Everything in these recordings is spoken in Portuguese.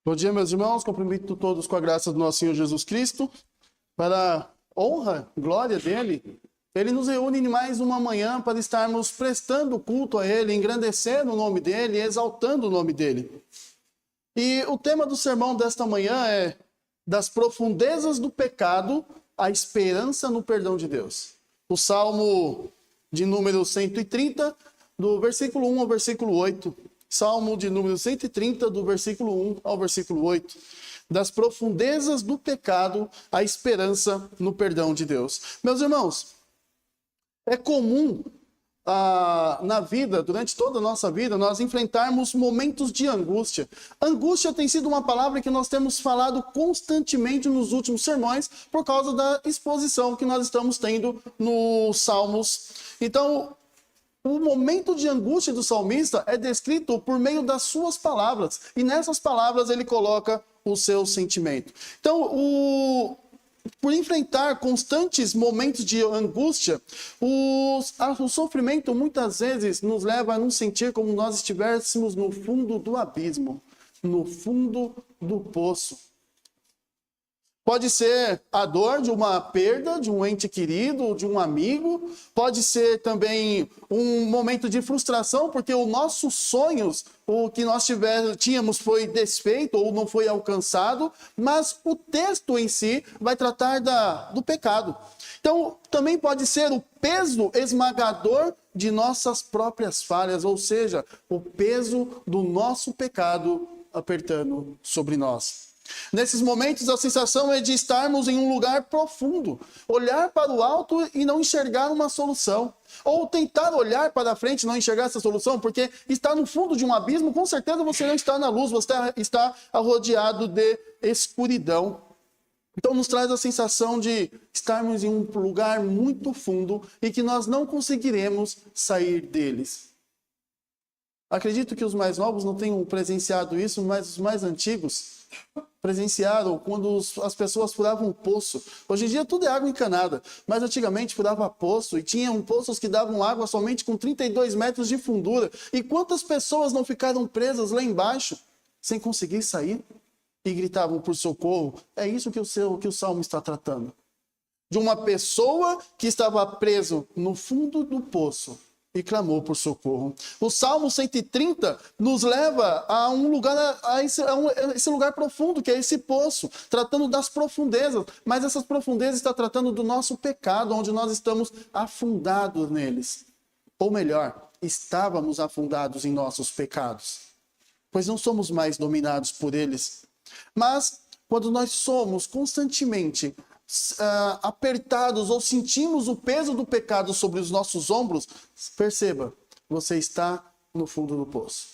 Bom dia, meus irmãos. Cumprimento todos com a graça do nosso Senhor Jesus Cristo. Para a honra, glória dele, ele nos reúne em mais uma manhã para estarmos prestando culto a ele, engrandecendo o nome dele, exaltando o nome dele. E o tema do sermão desta manhã é: das profundezas do pecado, a esperança no perdão de Deus. O Salmo de número 130, do versículo 1 ao versículo 8. Salmo de número 130, do versículo 1 ao versículo 8. Das profundezas do pecado, a esperança no perdão de Deus. Meus irmãos, é comum na vida, durante toda a nossa vida, nós enfrentarmos momentos de angústia. Angústia tem sido uma palavra que nós temos falado constantemente nos últimos sermões, por causa da exposição que nós estamos tendo nos Salmos. Então, o momento de angústia do salmista é descrito por meio das suas palavras. E nessas palavras ele coloca o seu sentimento. Então, por enfrentar constantes momentos de angústia, o sofrimento muitas vezes nos leva a nos sentir como nós estivéssemos no fundo do abismo, no fundo do poço. Pode ser a dor de uma perda de um ente querido, de um amigo. Pode ser também um momento de frustração, porque os nossos sonhos, o que nós tínhamos foi desfeito ou não foi alcançado. Mas o texto em si vai tratar do pecado. Então, também pode ser o peso esmagador de nossas próprias falhas, ou seja, o peso do nosso pecado apertando sobre nós. Nesses momentos, a sensação é de estarmos em um lugar profundo, olhar para o alto e não enxergar uma solução, ou tentar olhar para a frente e não enxergar essa solução, porque está no fundo de um abismo, com certeza você não está na luz, você está rodeado de escuridão. Então nos traz a sensação de estarmos em um lugar muito fundo e que nós não conseguiremos sair deles. Acredito que os mais novos não tenham presenciado isso, mas os mais antigos presenciaram quando as pessoas furavam um poço. Hoje em dia tudo é água encanada, mas antigamente furava poço e tinham poços que davam água somente com 32 metros de fundura. E quantas pessoas não ficaram presas lá embaixo sem conseguir sair e gritavam por socorro? É isso que o Salmo está tratando. De uma pessoa que estava preso no fundo do poço e clamou por socorro. O Salmo 130 nos leva a um lugar, esse lugar profundo, que é esse poço, tratando das profundezas. Mas essas profundezas está tratando do nosso pecado, onde nós estamos afundados neles. Ou melhor, estávamos afundados em nossos pecados, pois não somos mais dominados por eles. Mas quando nós somos constantemente apertados ou sentimos o peso do pecado sobre os nossos ombros, perceba, você está no fundo do poço.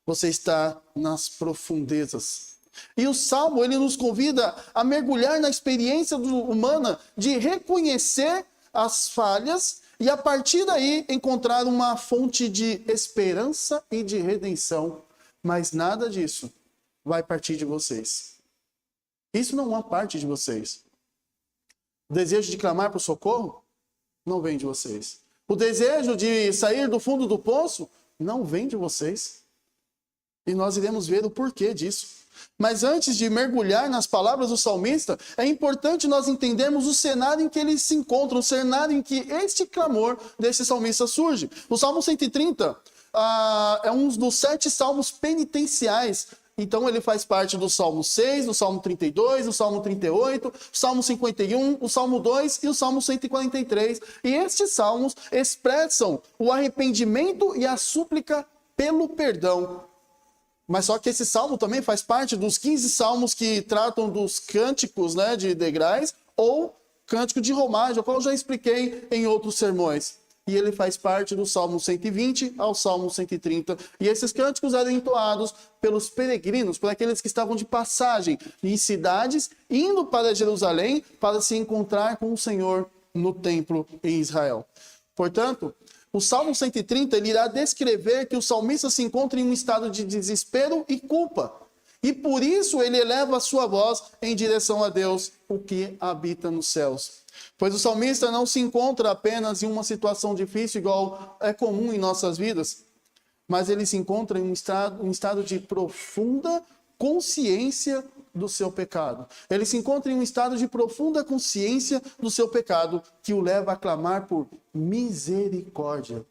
Você está nas profundezas. E o Salmo, ele nos convida a mergulhar na experiência humana de reconhecer as falhas e a partir daí encontrar uma fonte de esperança e de redenção. Mas nada disso vai partir de vocês. Isso não é parte de vocês. O desejo de clamar por socorro não vem de vocês. O desejo de sair do fundo do poço não vem de vocês. E nós iremos ver o porquê disso. Mas antes de mergulhar nas palavras do salmista, é importante nós entendermos o cenário em que ele se encontra, o cenário em que este clamor desse salmista surge. O Salmo 130 é um dos 7 salmos penitenciais. Então ele faz parte do Salmo 6, do Salmo 32, do Salmo 38, o Salmo 51, o Salmo 2 e o Salmo 143. E estes salmos expressam o arrependimento e a súplica pelo perdão. Mas só que esse salmo também faz parte dos 15 salmos que tratam dos cânticos, de degraus, ou cântico de romagem, o qual eu já expliquei em outros sermões. E ele faz parte do Salmo 120 ao Salmo 130. E esses cânticos eram entoados pelos peregrinos, por aqueles que estavam de passagem em cidades, indo para Jerusalém para se encontrar com o Senhor no templo em Israel. Portanto, o Salmo 130 ele irá descrever que o salmista se encontra em um estado de desespero e culpa. E por isso ele eleva a sua voz em direção a Deus, o que habita nos céus. Pois o salmista não se encontra apenas em uma situação difícil, igual é comum em nossas vidas, mas ele se encontra em um estado de profunda consciência do seu pecado. Ele se encontra em um estado de profunda consciência do seu pecado, que o leva a clamar por misericórdia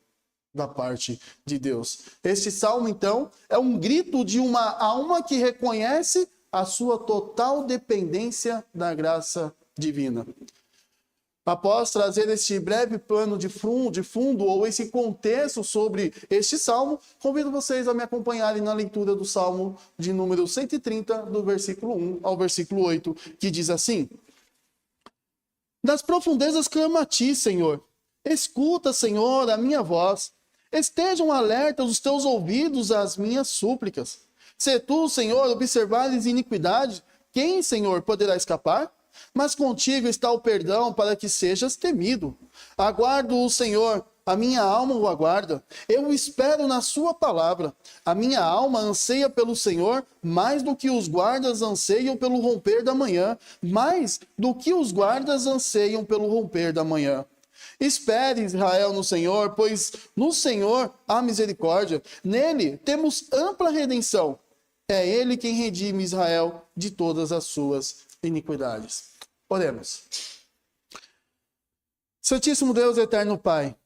da parte de Deus. Este salmo, então, é um grito de uma alma que reconhece a sua total dependência da graça divina. Após trazer este breve plano de fundo, ou esse contexto sobre este salmo, convido vocês a me acompanharem na leitura do salmo de número 130, do versículo 1 ao versículo 8, que diz assim: Das profundezas clamo a ti, Senhor. Escuta, Senhor, a minha voz. Estejam alertas os teus ouvidos às minhas súplicas. Se tu, Senhor, observares iniquidade, quem, Senhor, poderá escapar? Mas contigo está o perdão para que sejas temido. Aguardo o Senhor, a minha alma o aguarda. Eu espero na sua palavra. A minha alma anseia pelo Senhor, mais do que os guardas anseiam pelo romper da manhã. Mais do que os guardas anseiam pelo romper da manhã. Espere, Israel, no Senhor, pois no Senhor há misericórdia. Nele temos ampla redenção. É ele quem redime Israel de todas as suas iniquidades. Oremos. Santíssimo Deus, eterno Pai,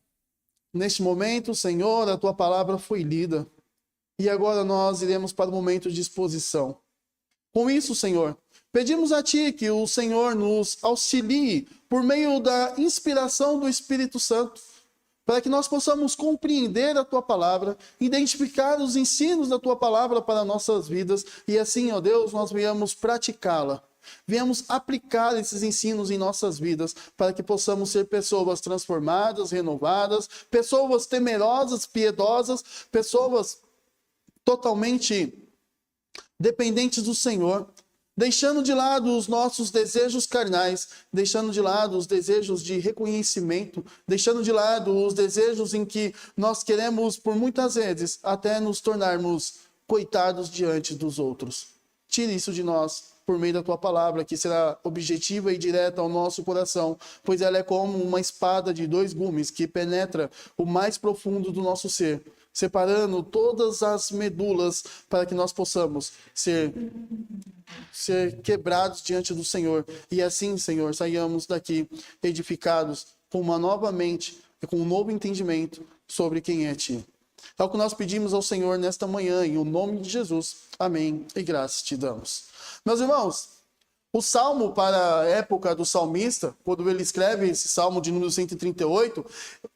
neste momento, Senhor, a tua palavra foi lida e agora nós iremos para o momento de exposição. Com isso, Senhor, pedimos a ti que o Senhor nos auxilie por meio da inspiração do Espírito Santo, para que nós possamos compreender a tua palavra, identificar os ensinos da tua palavra para nossas vidas e assim, ó Deus, nós venhamos praticá-la. Venhamos aplicar esses ensinos em nossas vidas para que possamos ser pessoas transformadas, renovadas, pessoas temerosas, piedosas, pessoas totalmente dependentes do Senhor, deixando de lado os nossos desejos carnais, deixando de lado os desejos de reconhecimento, deixando de lado os desejos em que nós queremos, por muitas vezes, até nos tornarmos coitados diante dos outros. Tire isso de nós por meio da tua palavra, que será objetiva e direta ao nosso coração, pois ela é como uma espada de 2 gumes que penetra o mais profundo do nosso ser, separando todas as medulas para que nós possamos ser quebrados diante do Senhor. E assim, Senhor, saiamos daqui edificados com uma nova mente e com um novo entendimento sobre quem é Ti. É o que nós pedimos ao Senhor nesta manhã, em o nome de Jesus. Amém. E graças te damos. Meus irmãos, o salmo para a época do salmista, quando ele escreve esse salmo de número 138,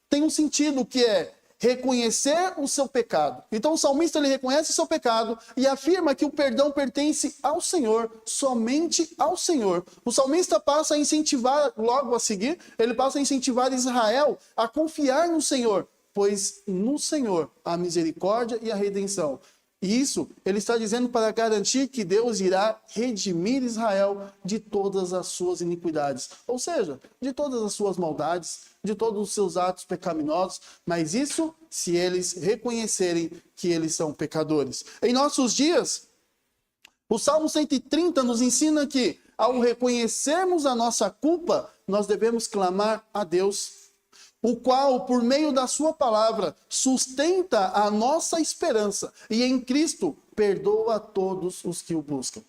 tem um sentido que é reconhecer o seu pecado. Então o salmista ele reconhece o seu pecado e afirma que o perdão pertence ao Senhor, somente ao Senhor. O salmista passa a incentivar, logo a seguir, ele passa a incentivar Israel a confiar no Senhor, pois no Senhor há misericórdia e a redenção. E isso ele está dizendo para garantir que Deus irá redimir Israel de todas as suas iniquidades. Ou seja, de todas as suas maldades, de todos os seus atos pecaminosos. Mas isso se eles reconhecerem que eles são pecadores. Em nossos dias, o Salmo 130 nos ensina que ao reconhecermos a nossa culpa, nós devemos clamar a Deus, o qual, por meio da sua palavra, sustenta a nossa esperança e em Cristo perdoa todos os que o buscam.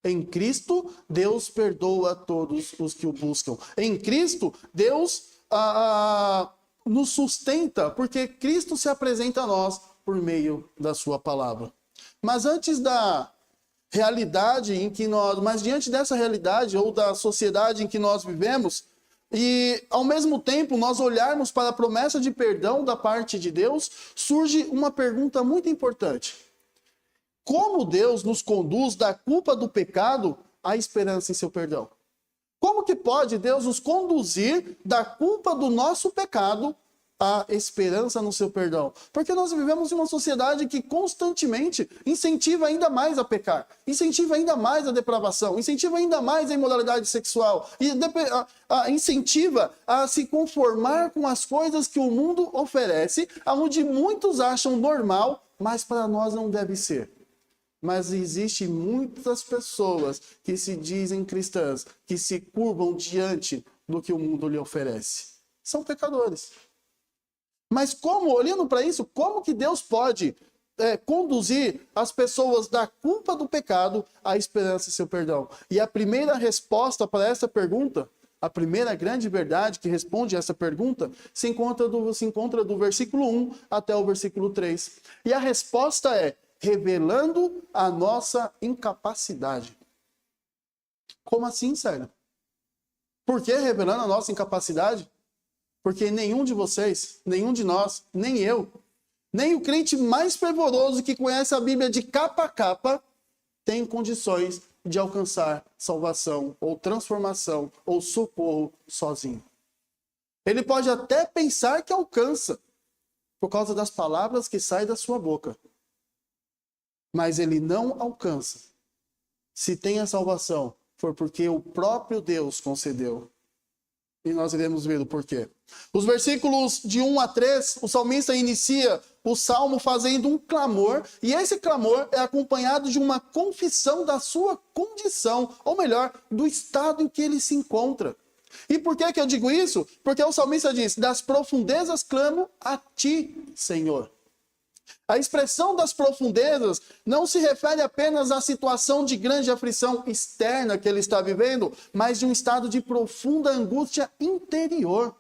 Em Cristo, Deus perdoa todos os que o buscam. Em Cristo, Deus nos sustenta, porque Cristo se apresenta a nós por meio da sua palavra. Mas antes da realidade em que mas diante dessa realidade ou da sociedade em que nós vivemos, e ao mesmo tempo nós olharmos para a promessa de perdão da parte de Deus, surge uma pergunta muito importante. Como Deus nos conduz da culpa do pecado à esperança em seu perdão? Como que pode Deus nos conduzir da culpa do nosso pecado à esperança no seu perdão? Porque nós vivemos em uma sociedade que constantemente incentiva ainda mais a pecar, incentiva ainda mais a depravação, incentiva ainda mais a imoralidade sexual, e incentiva a se conformar com as coisas que o mundo oferece, onde muitos acham normal, mas para nós não deve ser. Mas existem muitas pessoas que se dizem cristãs, que se curvam diante do que o mundo lhe oferece. São pecadores. Mas como, olhando para isso, como que Deus pode conduzir as pessoas da culpa do pecado à esperança e seu perdão. E a primeira resposta para essa pergunta, a primeira grande verdade que responde a essa pergunta, se encontra do versículo 1 até o versículo 3. E a resposta é: revelando a nossa incapacidade. Como assim, Sérgio? Por que revelando a nossa incapacidade? Porque nenhum de vocês, nenhum de nós, nem eu, nem o crente mais fervoroso que conhece a Bíblia de capa a capa tem condições de alcançar salvação, ou transformação, ou socorro sozinho. Ele pode até pensar que alcança, por causa das palavras que saem da sua boca. Mas ele não alcança. Se tem a salvação, foi porque o próprio Deus concedeu. E nós iremos ver o porquê. Os versículos de 1 a 3, o salmista inicia o salmo fazendo um clamor, e esse clamor é acompanhado de uma confissão da sua condição, ou melhor, do estado em que ele se encontra. E por que eu digo isso? Porque o salmista diz: das profundezas clamo a ti, Senhor. A expressão das profundezas não se refere apenas à situação de grande aflição externa que ele está vivendo, mas de um estado de profunda angústia interior.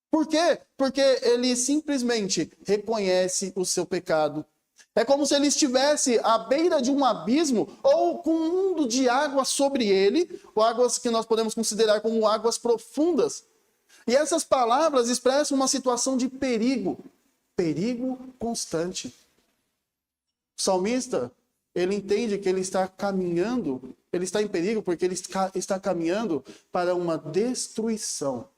Por quê? Porque ele simplesmente reconhece o seu pecado. É como se ele estivesse à beira de um abismo ou com um mundo de águas sobre ele, ou águas que nós podemos considerar como águas profundas. E essas palavras expressam uma situação de perigo constante. O salmista, ele entende que ele está caminhando, ele está em perigo porque ele está caminhando para uma destruição.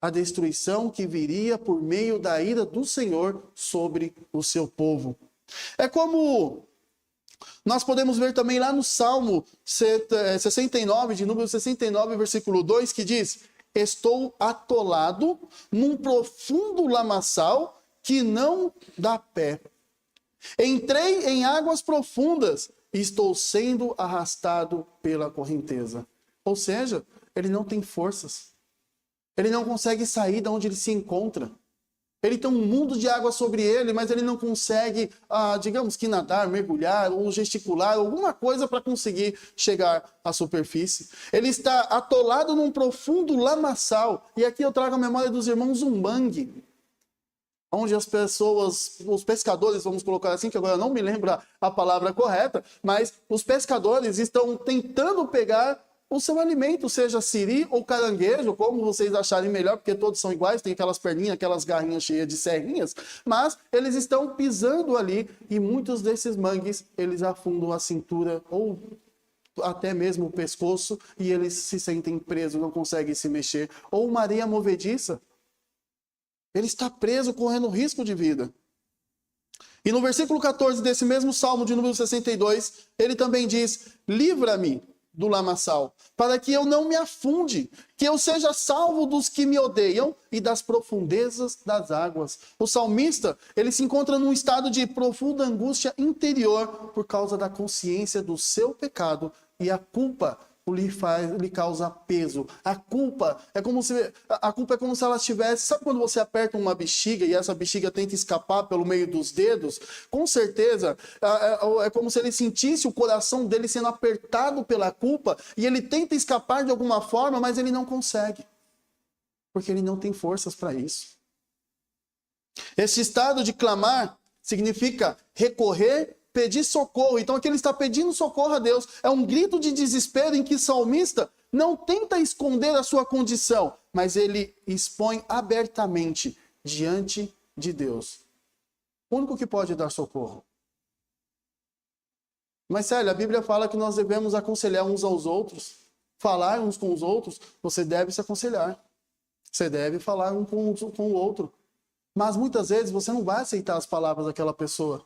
A destruição que viria por meio da ira do Senhor sobre o seu povo. É como nós podemos ver também lá no Salmo 69, de número 69, versículo 2, que diz: estou atolado num profundo lamaçal que não dá pé. Entrei em águas profundas e estou sendo arrastado pela correnteza. Ou seja, ele não tem forças. Ele não consegue sair de onde ele se encontra. Ele tem um mundo de água sobre ele, mas ele não consegue, digamos que nadar, mergulhar ou gesticular, alguma coisa para conseguir chegar à superfície. Ele está atolado num profundo lamaçal. E aqui eu trago a memória dos irmãos um mangue, onde as pessoas, os pescadores, vamos colocar assim, que agora eu não me lembro a palavra correta, mas os pescadores estão tentando pegar o seu alimento, seja siri ou caranguejo, como vocês acharem melhor, porque todos são iguais, tem aquelas perninhas, aquelas garrinhas cheias de serrinhas, mas eles estão pisando ali e muitos desses mangues, eles afundam a cintura ou até mesmo o pescoço e eles se sentem presos, não conseguem se mexer. Ou uma areia movediça, ele está preso, correndo risco de vida. E no versículo 14 desse mesmo Salmo de número 62, ele também diz: livra-me do lamaçal, para que eu não me afunde, que eu seja salvo dos que me odeiam e das profundezas das águas. O salmista, ele se encontra num estado de profunda angústia interior por causa da consciência do seu pecado, e a culpa lhe causa peso. A culpa é como se ela estivesse... Sabe quando você aperta uma bexiga e essa bexiga tenta escapar pelo meio dos dedos? Com certeza, é como se ele sentisse o coração dele sendo apertado pela culpa e ele tenta escapar de alguma forma, mas ele não consegue. Porque ele não tem forças para isso. Esse estado de clamar significa recorrer, pedir socorro. Então aqui ele está pedindo socorro a Deus. É um grito de desespero em que o salmista não tenta esconder a sua condição, mas ele expõe abertamente diante de Deus. O único que pode dar socorro. Mas sério, a Bíblia fala que nós devemos aconselhar uns aos outros, falar uns com os outros. Você deve se aconselhar. Você deve falar um com o outro. Mas muitas vezes você não vai aceitar as palavras daquela pessoa.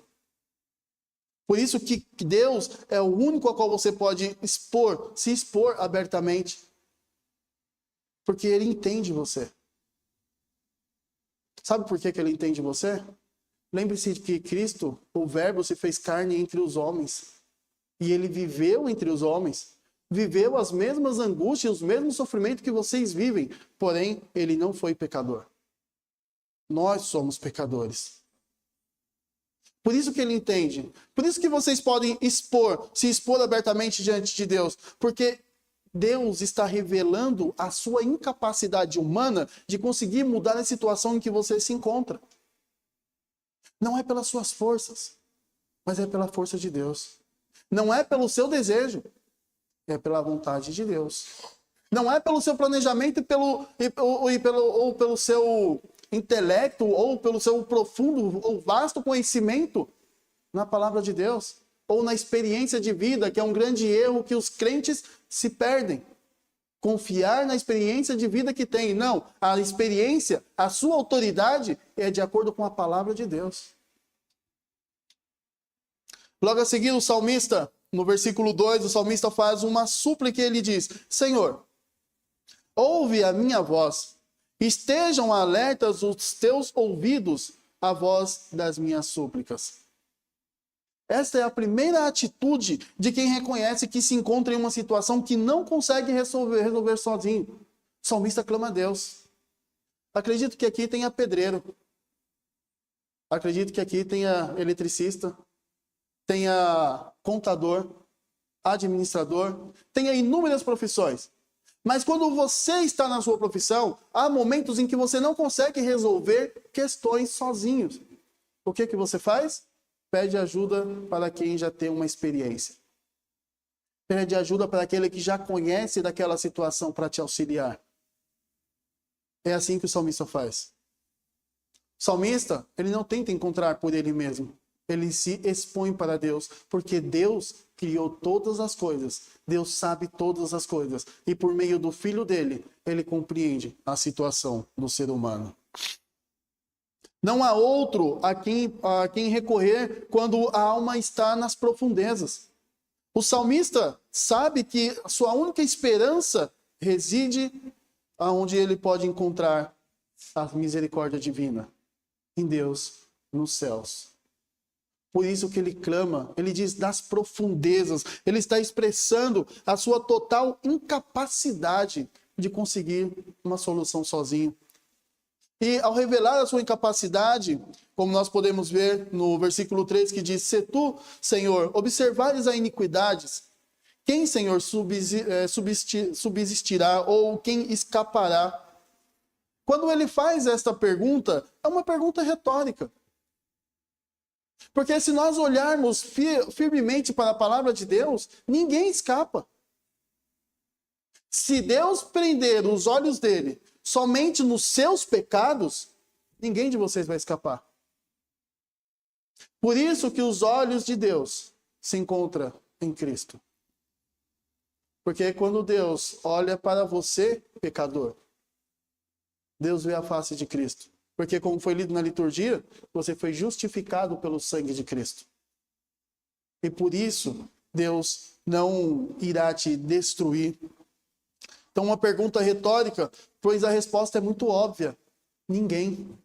Por isso que Deus é o único a qual você pode se expor abertamente. Porque Ele entende você. Sabe por que Ele entende você? Lembre-se que Cristo, o Verbo, se fez carne entre os homens. E Ele viveu entre os homens. Viveu as mesmas angústias, os mesmos sofrimentos que vocês vivem. Porém, Ele não foi pecador. Nós somos pecadores. Por isso que ele entende. Por isso que vocês podem se expor abertamente diante de Deus. Porque Deus está revelando a sua incapacidade humana de conseguir mudar a situação em que você se encontra. Não é pelas suas forças, mas é pela força de Deus. Não é pelo seu desejo, é pela vontade de Deus. Não é pelo seu planejamento ou pelo seu intelecto ou pelo seu profundo ou vasto conhecimento na palavra de Deus ou na experiência de vida, que é um grande erro que os crentes se perdem. Confiar na experiência de vida que tem. Não, a experiência, a sua autoridade é de acordo com a palavra de Deus. Logo a seguir, o salmista, no versículo 2, o salmista faz uma súplica e ele diz: Senhor, ouve a minha voz, estejam alertas os teus ouvidos à voz das minhas súplicas. Esta é a primeira atitude de quem reconhece que se encontra em uma situação que não consegue resolver sozinho. O salmista clama a Deus. Acredito que aqui tenha pedreiro. Acredito que aqui tenha eletricista. Tenha contador, administrador. Tenha inúmeras profissões. Mas quando você está na sua profissão, há momentos em que você não consegue resolver questões sozinhos. O que você faz? Pede ajuda para quem já tem uma experiência. Pede ajuda para aquele que já conhece daquela situação para te auxiliar. É assim que o salmista faz. O salmista, ele não tenta encontrar por ele mesmo. Ele se expõe para Deus, porque Deus criou todas as coisas. Deus sabe todas as coisas. E por meio do Filho dele, ele compreende a situação do ser humano. Não há outro a quem recorrer quando a alma está nas profundezas. O salmista sabe que a sua única esperança reside onde ele pode encontrar a misericórdia divina, em Deus, nos céus. Por isso que ele clama, ele diz das profundezas, ele está expressando a sua total incapacidade de conseguir uma solução sozinho. E ao revelar a sua incapacidade, como nós podemos ver no versículo 3, que diz: Se tu, Senhor, observares a iniquidades, quem, Senhor, subsistirá ou quem escapará? Quando ele faz esta pergunta, é uma pergunta retórica. Porque se nós olharmos firmemente para a palavra de Deus, ninguém escapa. Se Deus prender os olhos dele somente nos seus pecados, ninguém de vocês vai escapar. Por isso que os olhos de Deus se encontram em Cristo. Porque quando Deus olha para você, pecador, Deus vê a face de Cristo. Porque como foi lido na liturgia, você foi justificado pelo sangue de Cristo. E por isso, Deus não irá te destruir. Então, uma pergunta retórica, pois a resposta é muito óbvia. Ninguém.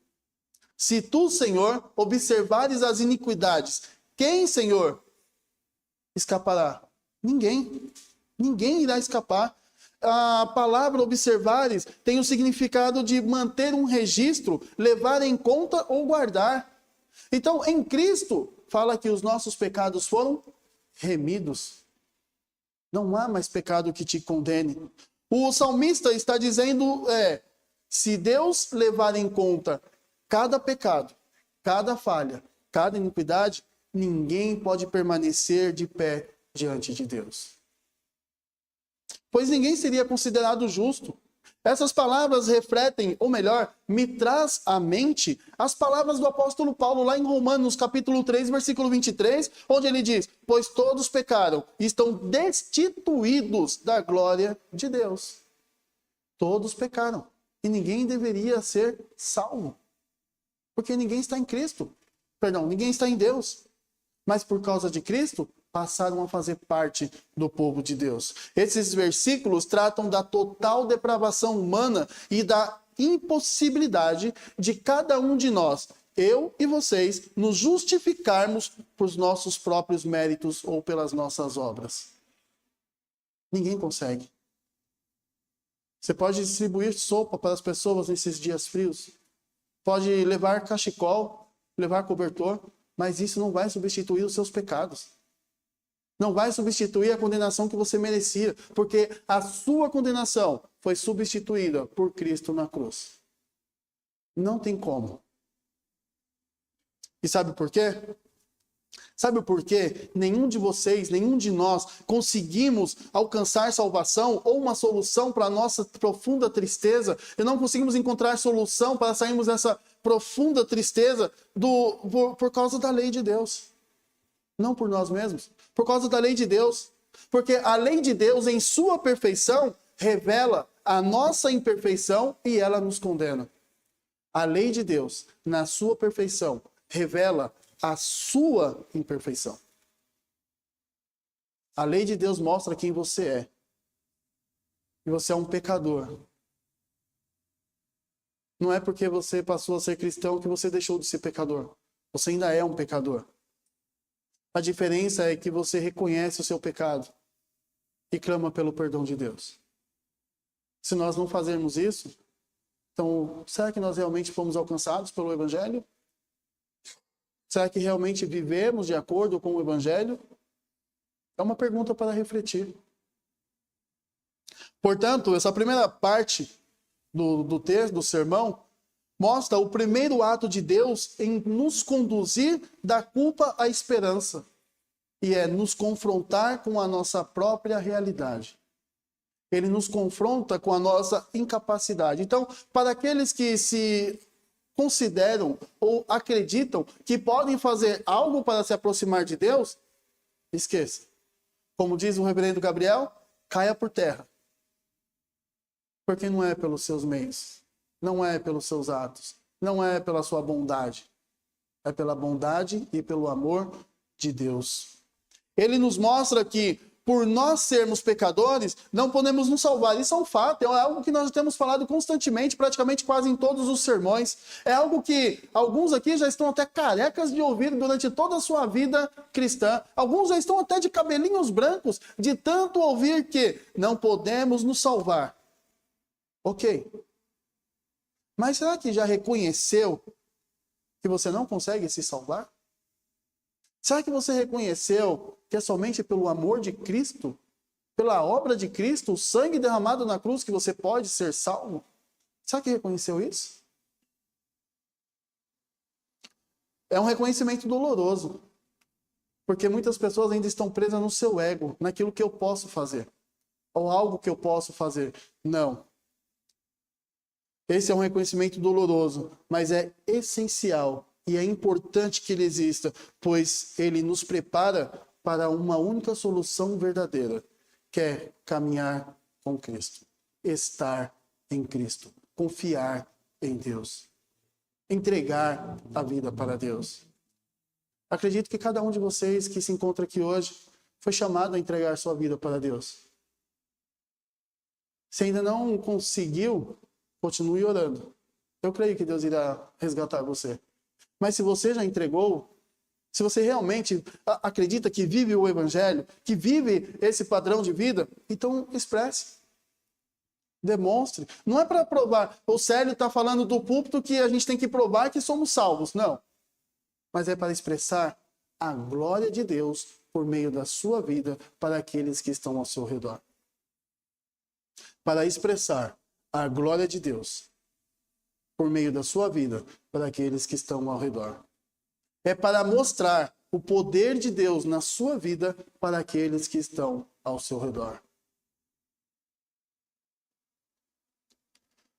Se tu, Senhor, observares as iniquidades, quem, Senhor, escapará? Ninguém. Ninguém irá escapar. A palavra observares tem o significado de manter um registro, levar em conta ou guardar. Então, em Cristo, fala que os nossos pecados foram remidos. Não há mais pecado que te condene. O salmista está dizendo, se Deus levar em conta cada pecado, cada falha, cada iniquidade, ninguém pode permanecer de pé diante de Deus. Pois ninguém seria considerado justo. Essas palavras refletem, ou melhor, me traz à mente as palavras do apóstolo Paulo lá em Romanos, capítulo 3, versículo 23, onde ele diz: pois todos pecaram e estão destituídos da glória de Deus. Todos pecaram e ninguém deveria ser salvo. Porque ninguém está em Cristo. Perdão, ninguém está em Deus. Mas por causa de Cristo, passaram a fazer parte do povo de Deus. Esses versículos tratam da total depravação humana e da impossibilidade de cada um de nós, eu e vocês, nos justificarmos por nossos próprios méritos ou pelas nossas obras. Ninguém consegue. Você pode distribuir sopa para as pessoas nesses dias frios. Pode levar cachecol, levar cobertor. Mas isso não vai substituir os seus pecados. Não vai substituir a condenação que você merecia, porque a sua condenação foi substituída por Cristo na cruz. Não tem como. E sabe por quê? Sabe por quê? Nenhum de vocês, nenhum de nós conseguimos alcançar salvação ou uma solução para a nossa profunda tristeza. E não conseguimos encontrar solução para sairmos dessa profunda tristeza por causa da lei de Deus. Não por nós mesmos, por causa da lei de Deus. Porque a lei de Deus, em sua perfeição, revela a nossa imperfeição e ela nos condena. A lei de Deus, na sua perfeição, revela a sua imperfeição. A lei de Deus mostra quem você é. E você é um pecador. Não é porque você passou a ser cristão que você deixou de ser pecador. Você ainda é um pecador. A diferença é que você reconhece o seu pecado e clama pelo perdão de Deus. Se nós não fazermos isso, então, será que nós realmente fomos alcançados pelo Evangelho? Será que realmente vivemos de acordo com o Evangelho? É uma pergunta para refletir. Portanto, essa primeira parte do texto, do sermão, mostra o primeiro ato de Deus em nos conduzir da culpa à esperança. E é nos confrontar com a nossa própria realidade. Ele nos confronta com a nossa incapacidade. Então, para aqueles que se consideram ou acreditam que podem fazer algo para se aproximar de Deus, esqueça. Como diz o reverendo Gabriel, caia por terra. Porque não é pelos seus meios, não é pelos seus atos, não é pela sua bondade. É pela bondade e pelo amor de Deus. Ele nos mostra que, por nós sermos pecadores, não podemos nos salvar. Isso é um fato, é algo que nós temos falado constantemente, praticamente quase em todos os sermões. É algo que alguns aqui já estão até carecas de ouvir durante toda a sua vida cristã. Alguns já estão até de cabelinhos brancos, de tanto ouvir que não podemos nos salvar. Ok. Mas será que já reconheceu que você não consegue se salvar? Será que você reconheceu que é somente pelo amor de Cristo, pela obra de Cristo, o sangue derramado na cruz, que você pode ser salvo? Será que reconheceu isso? É um reconhecimento doloroso, porque muitas pessoas ainda estão presas no seu ego, naquilo que eu posso fazer, ou algo que eu posso fazer. Não. Esse é um reconhecimento doloroso, mas é essencial e é importante que ele exista, pois ele nos prepara para uma única solução verdadeira, que é caminhar com Cristo, estar em Cristo, confiar em Deus, entregar a vida para Deus. Acredito que cada um de vocês que se encontra aqui hoje foi chamado a entregar sua vida para Deus. Se ainda não conseguiu, continue orando. Eu creio que Deus irá resgatar você. Mas se você já entregou, se você realmente acredita que vive o Evangelho, que vive esse padrão de vida, então expresse. Demonstre. Não é para provar. O Célio está falando do púlpito que a gente tem que provar que somos salvos. Não. Mas é para expressar a glória de Deus por meio da sua vida para aqueles que estão ao seu redor. Para expressar a glória de Deus por meio da sua vida para aqueles que estão ao redor. É para mostrar o poder de Deus na sua vida para aqueles que estão ao seu redor.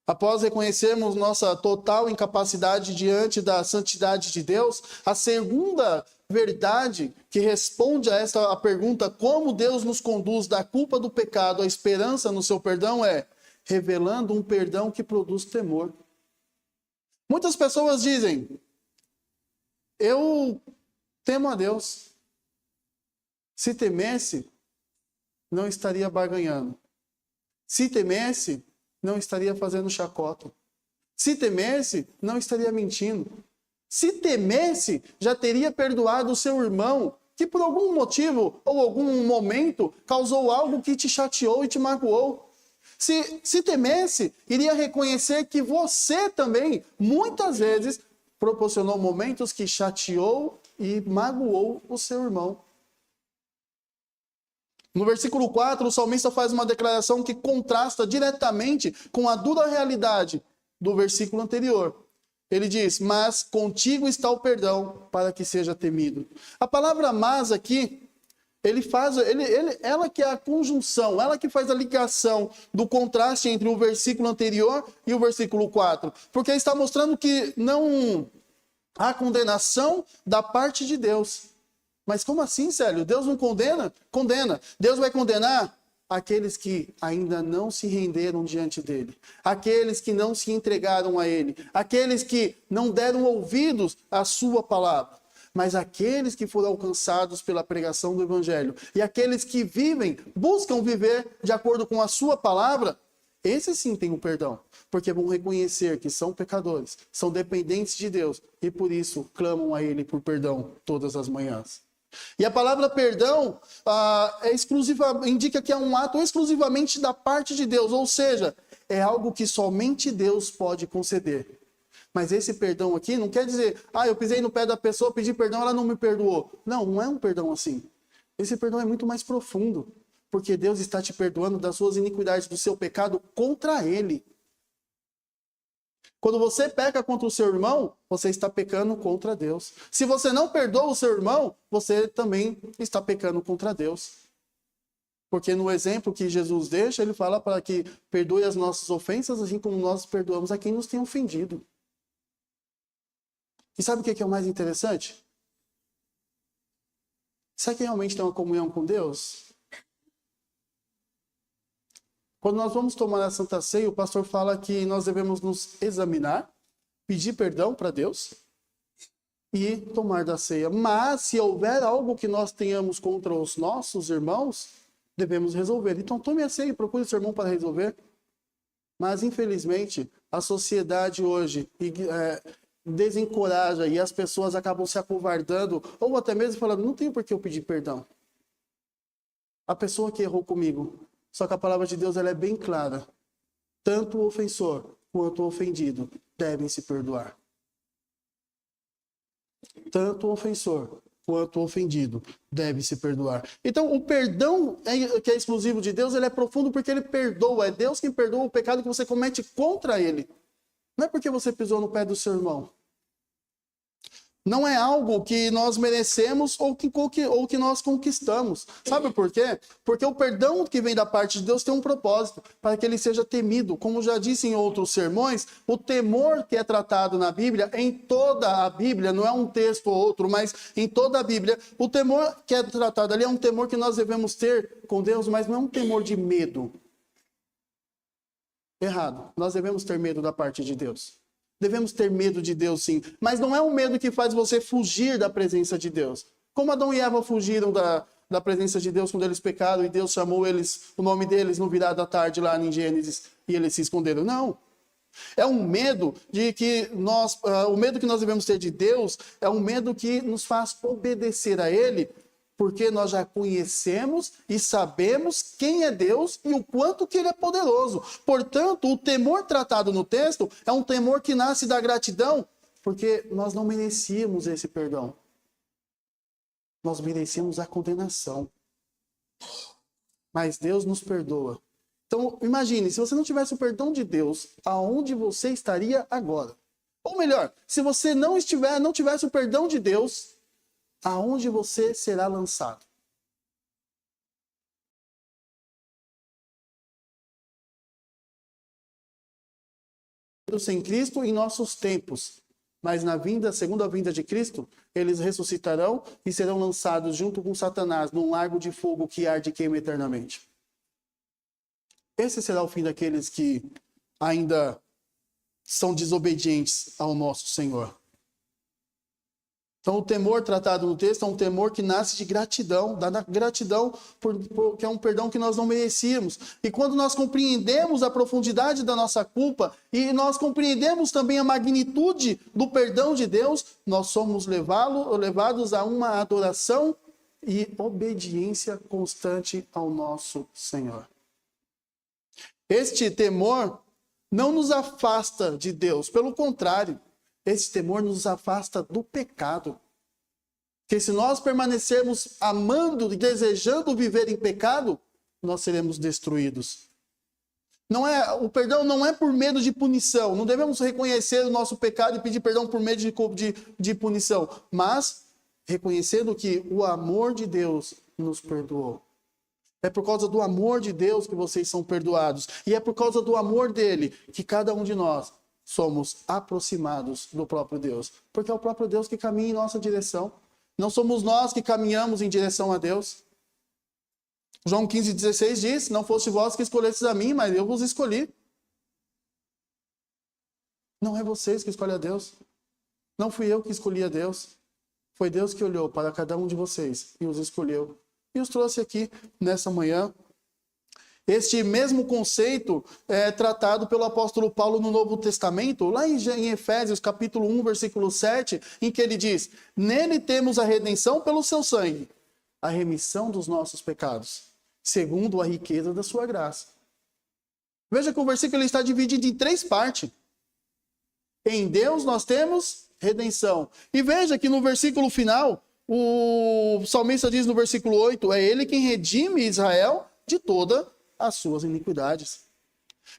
Após reconhecermos nossa total incapacidade diante da santidade de Deus, a segunda verdade que responde a esta pergunta, como Deus nos conduz da culpa do pecado à esperança no seu perdão, é revelando um perdão que produz temor. Muitas pessoas dizem, eu temo a Deus. Se temesse, não estaria barganhando. Se temesse, não estaria fazendo chacota. Se temesse, não estaria mentindo. Se temesse, já teria perdoado o seu irmão, que por algum motivo ou algum momento causou algo que te chateou e te magoou. Se temesse, iria reconhecer que você também, muitas vezes, proporcionou momentos que chateou e magoou o seu irmão. No versículo 4, o salmista faz uma declaração que contrasta diretamente com a dura realidade do versículo anterior. Ele diz, mas contigo está o perdão para que seja temido. A palavra mas aqui, ela que é a conjunção, ela que faz a ligação do contraste entre o versículo anterior e o versículo 4. Porque está mostrando que não há condenação da parte de Deus. Mas como assim, Célio? Deus não condena? Condena. Deus vai condenar aqueles que ainda não se renderam diante dele. Aqueles que não se entregaram a ele. Aqueles que não deram ouvidos à sua palavra. Mas aqueles que foram alcançados pela pregação do evangelho. E aqueles que buscam viver de acordo com a sua palavra. Esses sim têm o perdão. Porque vão reconhecer que são pecadores. São dependentes de Deus. E por isso clamam a ele por perdão todas as manhãs. E a palavra perdão indica que é um ato exclusivamente da parte de Deus, ou seja, é algo que somente Deus pode conceder. Mas esse perdão aqui não quer dizer, eu pisei no pé da pessoa, pedi perdão, ela não me perdoou. Não, não é um perdão assim. Esse perdão é muito mais profundo, porque Deus está te perdoando das suas iniquidades, do seu pecado contra ele. Quando você peca contra o seu irmão, você está pecando contra Deus. Se você não perdoa o seu irmão, você também está pecando contra Deus. Porque no exemplo que Jesus deixa, ele fala para que perdoe as nossas ofensas, assim como nós perdoamos a quem nos tem ofendido. E sabe o que é o mais interessante? Sabe quem realmente tem uma comunhão com Deus? Quando nós vamos tomar a Santa Ceia, o pastor fala que nós devemos nos examinar, pedir perdão para Deus e tomar da ceia. Mas se houver algo que nós tenhamos contra os nossos irmãos, devemos resolver. Então tome a ceia e procure o seu irmão para resolver. Mas infelizmente, a sociedade hoje desencoraja e as pessoas acabam se acovardando ou até mesmo falando, não tem por que eu pedir perdão. A pessoa que errou comigo. Só que a palavra de Deus ela é bem clara. Tanto o ofensor quanto o ofendido devem se perdoar. Tanto o ofensor quanto o ofendido deve se perdoar. Então, o perdão que é exclusivo de Deus, ele é profundo porque ele perdoa. É Deus quem perdoa o pecado que você comete contra ele. Não é porque você pisou no pé do seu irmão. Não é algo que nós merecemos ou que nós conquistamos. Sabe por quê? Porque o perdão que vem da parte de Deus tem um propósito, para que ele seja temido. Como já disse em outros sermões, o temor que é tratado na Bíblia, em toda a Bíblia, não é um texto ou outro, mas em toda a Bíblia, o temor que é tratado ali é um temor que nós devemos ter com Deus, mas não é um temor de medo. Errado. Nós devemos ter medo da parte de Deus. Devemos ter medo de Deus, sim. Mas não é um medo que faz você fugir da presença de Deus. Como Adão e Eva fugiram da presença de Deus quando eles pecaram e Deus chamou o nome deles no virar da tarde lá em Gênesis e eles se esconderam. Não. É um medo o medo que nós devemos ter de Deus é um medo que nos faz obedecer a Ele, porque nós já conhecemos e sabemos quem é Deus e o quanto que Ele é poderoso. Portanto, o temor tratado no texto é um temor que nasce da gratidão, porque nós não merecíamos esse perdão. Nós merecíamos a condenação. Mas Deus nos perdoa. Então, imagine, se você não tivesse o perdão de Deus, aonde você estaria agora? Ou melhor, se você não tivesse o perdão de Deus, aonde você será lançado? Sem Cristo em nossos tempos, mas na segunda vinda de Cristo, eles ressuscitarão e serão lançados junto com Satanás num lago de fogo que arde e queima eternamente. Esse será o fim daqueles que ainda são desobedientes ao nosso Senhor. Então, o temor tratado no texto é um temor que nasce de gratidão, da gratidão porque é um perdão que nós não merecíamos. E quando nós compreendemos a profundidade da nossa culpa e nós compreendemos também a magnitude do perdão de Deus, nós somos levados a uma adoração e obediência constante ao nosso Senhor. Este temor não nos afasta de Deus, pelo contrário, esse temor nos afasta do pecado. Que se nós permanecermos amando e desejando viver em pecado, nós seremos destruídos. O perdão não é por medo de punição. Não devemos reconhecer o nosso pecado e pedir perdão por medo de punição. Mas reconhecendo que o amor de Deus nos perdoou. É por causa do amor de Deus que vocês são perdoados. E é por causa do amor dele que cada um de nós somos aproximados do próprio Deus. Porque é o próprio Deus que caminha em nossa direção. Não somos nós que caminhamos em direção a Deus. João 15,16 diz: não foste vós que escolhestes a mim, mas eu vos escolhi. Não é vocês que escolhem a Deus. Não fui eu que escolhi a Deus. Foi Deus que olhou para cada um de vocês e os escolheu. E os trouxe aqui nessa manhã. Este mesmo conceito é tratado pelo apóstolo Paulo no Novo Testamento, lá em Efésios capítulo 1, versículo 7, em que ele diz: nele temos a redenção pelo seu sangue, a remissão dos nossos pecados, segundo a riqueza da sua graça. Veja que o versículo está dividido em 3 partes. Em Deus nós temos redenção. E veja que no versículo final, o salmista diz no versículo 8, é ele quem redime Israel de toda as suas iniquidades.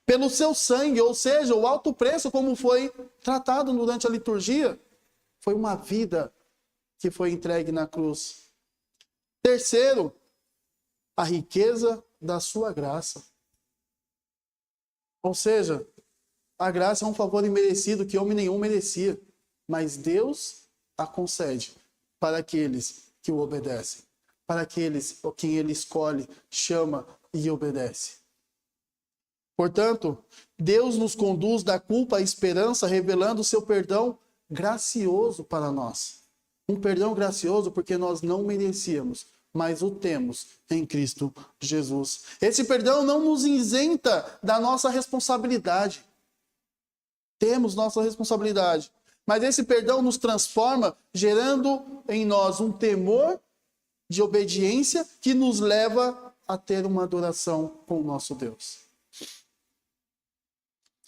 Pelo seu sangue, ou seja, o alto preço, como foi tratado durante a liturgia, foi uma vida que foi entregue na cruz. Terceiro, a riqueza da sua graça. Ou seja, a graça é um favor imerecido que homem nenhum merecia, mas Deus a concede para aqueles que o obedecem, para aqueles a quem ele escolhe, chama e obedece. Portanto, Deus nos conduz da culpa à esperança, revelando o seu perdão gracioso para nós. Um perdão gracioso porque nós não merecíamos, mas o temos em Cristo Jesus. Esse perdão não nos isenta da nossa responsabilidade. Temos nossa responsabilidade. Mas esse perdão nos transforma, gerando em nós um temor de obediência que nos leva a ter uma adoração com o nosso Deus.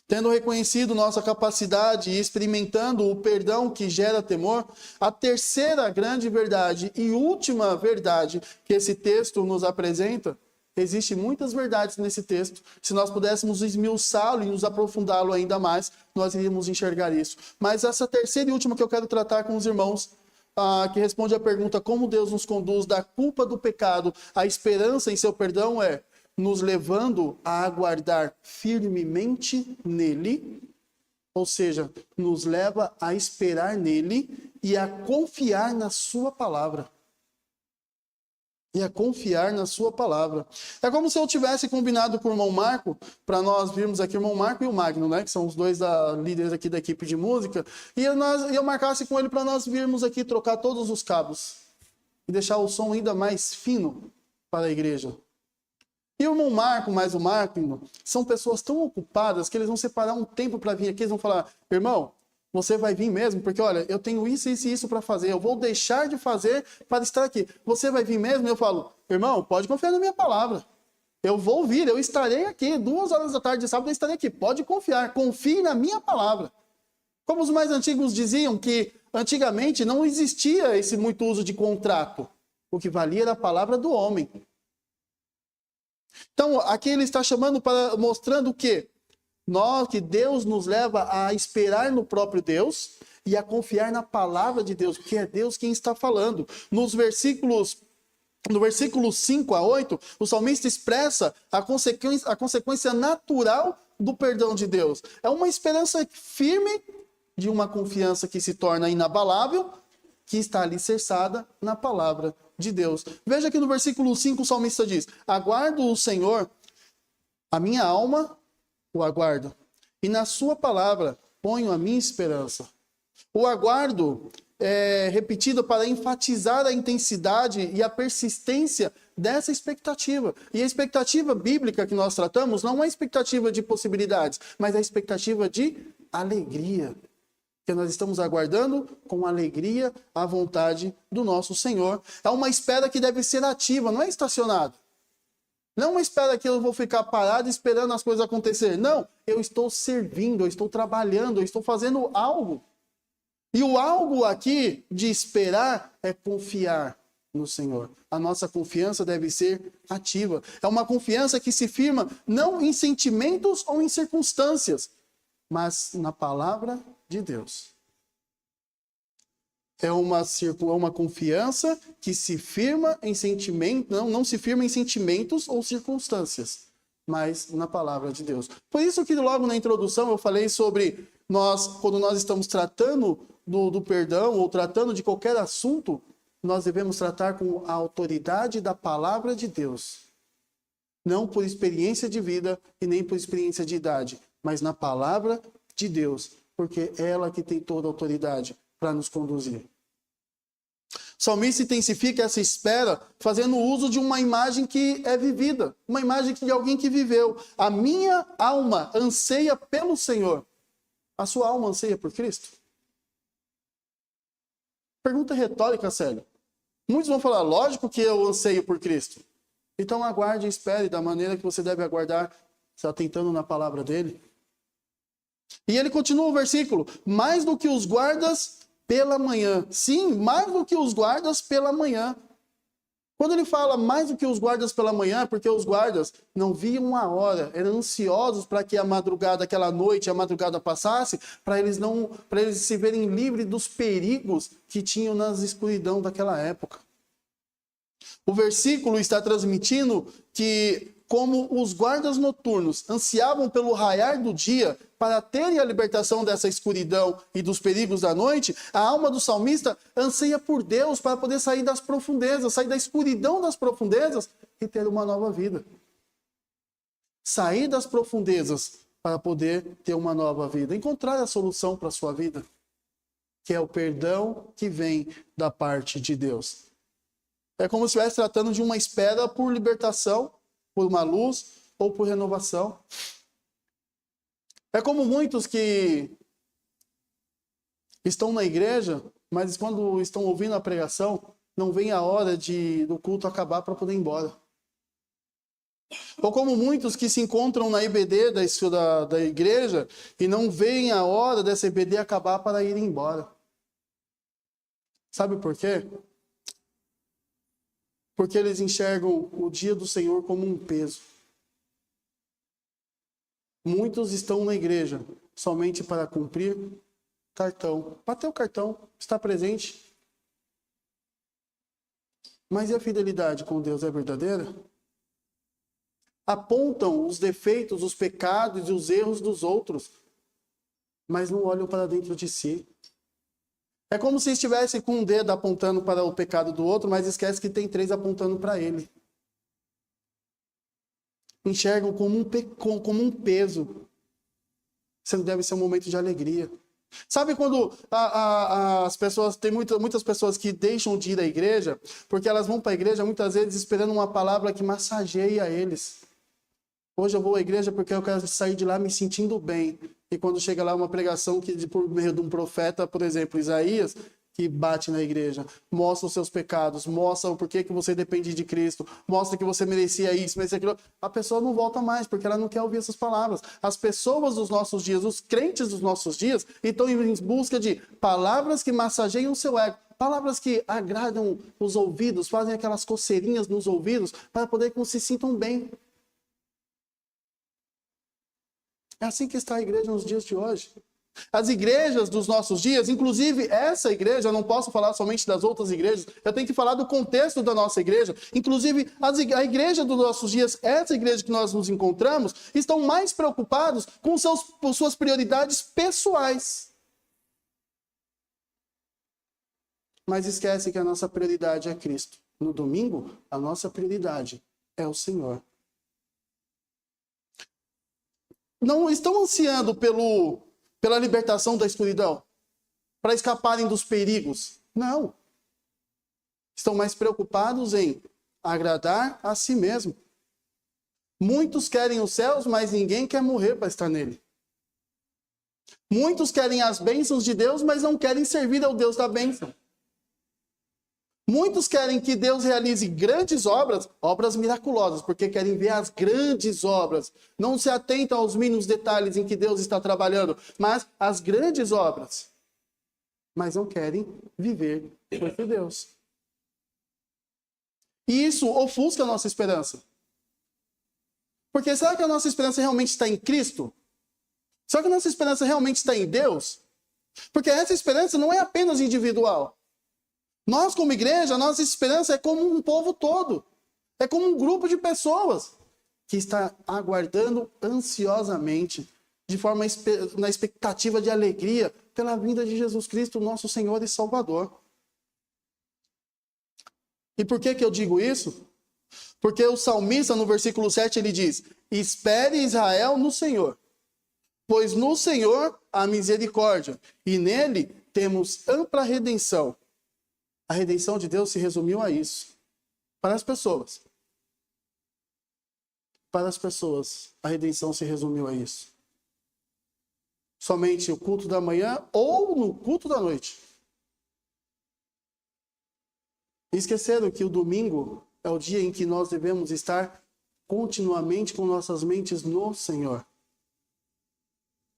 Tendo reconhecido nossa capacidade e experimentando o perdão que gera temor, a terceira grande verdade e última verdade que esse texto nos apresenta, existem muitas verdades nesse texto. Se nós pudéssemos esmiuçá-lo e nos aprofundá-lo ainda mais, nós iríamos enxergar isso. Mas essa terceira e última que eu quero tratar com os irmãos, que responde à pergunta como Deus nos conduz da culpa do pecado à esperança em seu perdão, é nos levando a aguardar firmemente nele, ou seja, nos leva a esperar nele e a confiar na sua palavra. E a confiar na sua palavra. É como se eu tivesse combinado com o irmão Marco, para nós virmos aqui, o irmão Marco e o Magno, né? Que são os dois líderes aqui da equipe de música. E eu marcasse com ele para nós virmos aqui trocar todos os cabos. E deixar o som ainda mais fino para a igreja. E o irmão Marco, mais o Magno, são pessoas tão ocupadas que eles vão separar um tempo para vir aqui. Eles vão falar, irmão, você vai vir mesmo? Porque, olha, eu tenho isso, isso e isso para fazer. Eu vou deixar de fazer para estar aqui. Você vai vir mesmo? Eu falo, irmão, pode confiar na minha palavra. Eu vou vir, eu estarei aqui. 2 horas da tarde de sábado eu estarei aqui. Pode confiar, confie na minha palavra. Como os mais antigos diziam que antigamente não existia esse muito uso de contrato. O que valia era a palavra do homem. Então, aqui ele está chamando mostrando que Deus nos leva a esperar no próprio Deus e a confiar na palavra de Deus, porque é Deus quem está falando. No versículo 5 a 8, o salmista expressa a consequência natural do perdão de Deus. É uma esperança firme de uma confiança que se torna inabalável, que está alicerçada na palavra de Deus. Veja que no versículo 5 o salmista diz, aguardo o Senhor, a minha alma o aguardo, e na sua palavra ponho a minha esperança. O aguardo é repetido para enfatizar a intensidade e a persistência dessa expectativa. E a expectativa bíblica que nós tratamos não é a expectativa de possibilidades, mas a expectativa de alegria. Que nós estamos aguardando com alegria a vontade do nosso Senhor. É uma espera que deve ser ativa, não é estacionada. Não uma espera que eu vou ficar parado esperando as coisas acontecerem. Não, eu estou servindo, eu estou trabalhando, eu estou fazendo algo. E o algo aqui de esperar é confiar no Senhor. A nossa confiança deve ser ativa. É uma confiança que se firma não em sentimentos ou em circunstâncias, mas na palavra de Deus. É uma confiança que se firma em sentimentos, não se firma em sentimentos ou circunstâncias, mas na palavra de Deus. Por isso que logo na introdução eu falei sobre quando nós estamos tratando do perdão ou tratando de qualquer assunto, nós devemos tratar com a autoridade da palavra de Deus. Não por experiência de vida e nem por experiência de idade, mas na palavra de Deus, porque é ela que tem toda a autoridade para nos conduzir. O salmista intensifica essa espera fazendo uso de uma imagem que é vivida, uma imagem de alguém que viveu. A minha alma anseia pelo Senhor. A sua alma anseia por Cristo? Pergunta retórica, sério. Muitos vão falar, lógico que eu anseio por Cristo. Então aguarde e espere da maneira que você deve aguardar, se atentando na palavra dele. E ele continua o versículo, mais do que os guardas pela manhã. Sim, mais do que os guardas pela manhã. Quando ele fala mais do que os guardas pela manhã, porque os guardas não viam a hora, eram ansiosos para que a madrugada, aquela noite, a madrugada passasse, para eles se verem livres dos perigos que tinham na escuridão daquela época. O versículo está transmitindo que, como os guardas noturnos ansiavam pelo raiar do dia para terem a libertação dessa escuridão e dos perigos da noite, a alma do salmista anseia por Deus para poder sair das profundezas, sair da escuridão das profundezas e ter uma nova vida. Sair das profundezas para poder ter uma nova vida, encontrar a solução para a sua vida, que é o perdão que vem da parte de Deus. É como se estivesse tratando de uma espera por libertação, por uma luz ou por renovação. É como muitos que estão na igreja, mas quando estão ouvindo a pregação, não vem a hora do culto acabar para poder ir embora. Ou como muitos que se encontram na IBD da igreja e não veem a hora dessa IBD acabar para ir embora. Sabe por quê? Porque eles enxergam o dia do Senhor como um peso. Muitos estão na igreja somente para cumprir cartão. Bater o cartão, estar presente. Mas e a fidelidade com Deus é verdadeira? Apontam os defeitos, os pecados e os erros dos outros, mas não olham para dentro de si. É como se estivesse com um dedo apontando para o pecado do outro, mas esquece que tem 3 apontando para ele. Enxergam como um peso. Isso deve ser um momento de alegria. Sabe quando as pessoas, tem muitas pessoas que deixam de ir à igreja, porque elas vão para a igreja muitas vezes esperando uma palavra que massageia eles. Hoje eu vou à igreja porque eu quero sair de lá me sentindo bem. E quando chega lá uma pregação que por meio de um profeta, por exemplo, Isaías, que bate na igreja, mostra os seus pecados, mostra o porquê que você depende de Cristo, mostra que você merecia isso, merecia aquilo, a pessoa não volta mais, porque ela não quer ouvir essas palavras. As pessoas dos nossos dias, os crentes dos nossos dias, estão em busca de palavras que massageiam o seu ego, palavras que agradam os ouvidos, fazem aquelas coceirinhas nos ouvidos, para poder que se sintam bem. É assim que está a igreja nos dias de hoje. As igrejas dos nossos dias, inclusive essa igreja, eu não posso falar somente das outras igrejas, eu tenho que falar do contexto da nossa igreja. Inclusive, a igreja dos nossos dias, essa igreja que nós nos encontramos, estão mais preocupados com suas prioridades pessoais. Mas esquece que a nossa prioridade é Cristo. No domingo, a nossa prioridade é o Senhor. Não estão ansiando pela libertação da escuridão, para escaparem dos perigos. Não. Estão mais preocupados em agradar a si mesmo. Muitos querem os céus, mas ninguém quer morrer para estar nele. Muitos querem as bênçãos de Deus, mas não querem servir ao Deus da bênção. Muitos querem que Deus realize grandes obras, obras miraculosas, porque querem ver as grandes obras. Não se atentam aos mínimos detalhes em que Deus está trabalhando, mas as grandes obras. mas não querem viver com esse Deus. E isso ofusca a nossa esperança. Porque será que a nossa esperança realmente está em Cristo? Será que a nossa esperança realmente está em Deus? Porque essa esperança não é apenas individual. Nós, como igreja, a nossa esperança é como um povo todo. É como um grupo de pessoas que está aguardando ansiosamente, na expectativa de alegria, pela vinda de Jesus Cristo, nosso Senhor e Salvador. E por que eu digo isso? Porque o salmista, no versículo 7, ele diz: espere Israel no Senhor, pois no Senhor há misericórdia, e nele temos ampla redenção. A redenção de Deus se resumiu a isso. Para as pessoas. Para as pessoas, a redenção se resumiu a isso. Somente o culto da manhã ou no culto da noite. E esqueceram que o domingo é o dia em que nós devemos estar continuamente com nossas mentes no Senhor.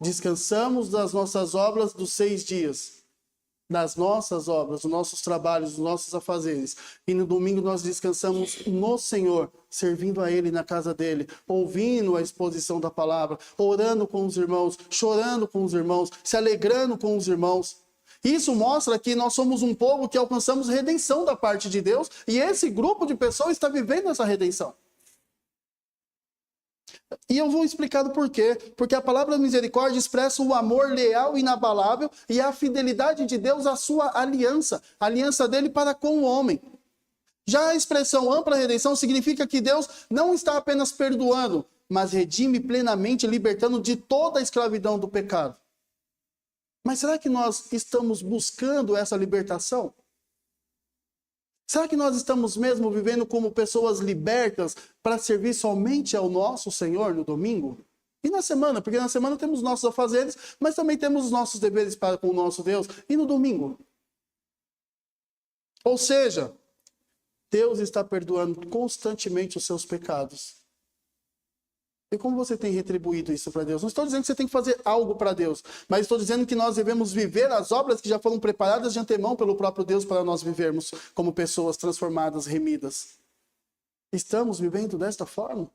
Descansamos das nossas obras dos 6 dias. Das nossas obras, dos nossos trabalhos, dos nossos afazeres. E no domingo nós descansamos no Senhor, servindo a Ele na casa dEle, ouvindo a exposição da palavra, orando com os irmãos, chorando com os irmãos, se alegrando com os irmãos. Isso mostra que nós somos um povo que alcançamos redenção da parte de Deus, e esse grupo de pessoas está vivendo essa redenção. E eu vou explicar o porquê. Porque a palavra misericórdia expressa o amor leal e inabalável e a fidelidade de Deus à sua aliança. A aliança dele para com o homem. Já a expressão ampla redenção significa que Deus não está apenas perdoando, mas redime plenamente, libertando de toda a escravidão do pecado. Mas será que nós estamos buscando essa libertação? Será que nós estamos mesmo vivendo como pessoas libertas para servir somente ao nosso Senhor no domingo? E na semana? Porque na semana temos nossos afazeres, mas também temos os nossos deveres para com o nosso Deus. E no domingo? Ou seja, Deus está perdoando constantemente os seus pecados. E como você tem retribuído isso para Deus? Não estou dizendo que você tem que fazer algo para Deus, mas estou dizendo que nós devemos viver as obras que já foram preparadas de antemão pelo próprio Deus para nós vivermos como pessoas transformadas, remidas. Estamos vivendo desta forma?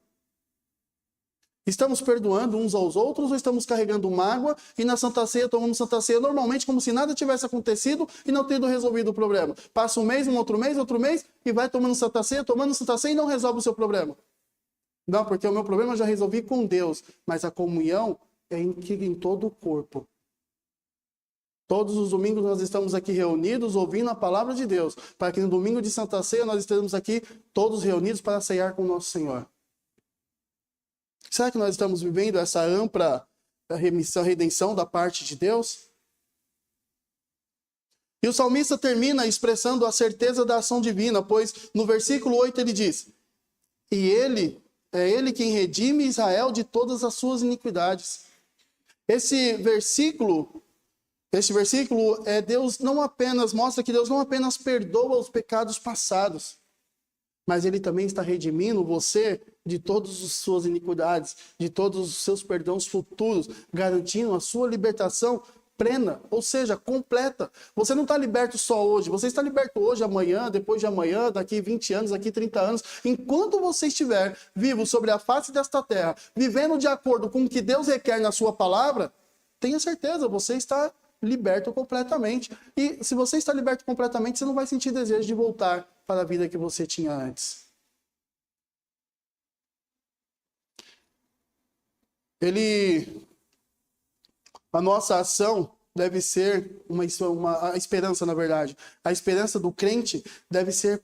Estamos perdoando uns aos outros ou estamos carregando mágoa e na Santa Ceia tomamos Santa Ceia normalmente como se nada tivesse acontecido e não tendo resolvido o problema? Passa um mês, outro mês e vai tomando Santa Ceia e não resolve o seu problema. Não, porque o meu problema eu já resolvi com Deus, mas a comunhão é em todo o corpo. Todos os domingos nós estamos aqui reunidos ouvindo a palavra de Deus, para que no domingo de Santa Ceia nós estejamos aqui todos reunidos para ceiar com o nosso Senhor. Será que nós estamos vivendo essa ampla redenção da parte de Deus? E o salmista termina expressando a certeza da ação divina, pois no versículo 8 ele diz: é Ele quem redime Israel de todas as suas iniquidades. Esse versículo Deus não apenas mostra que Deus não apenas perdoa os pecados passados, mas Ele também está redimindo você de todas as suas iniquidades, de todos os seus perdões futuros, garantindo a sua libertação plena, ou seja, completa. Você não está liberto só hoje, você está liberto hoje, amanhã, depois de amanhã, daqui 20 anos, daqui 30 anos. Enquanto você estiver vivo sobre a face desta terra, vivendo de acordo com o que Deus requer na sua palavra, tenha certeza, você está liberto completamente. E se você está liberto completamente, você não vai sentir desejo de voltar para a vida que você tinha antes. A nossa ação deve ser a esperança, na verdade. A esperança do crente deve ser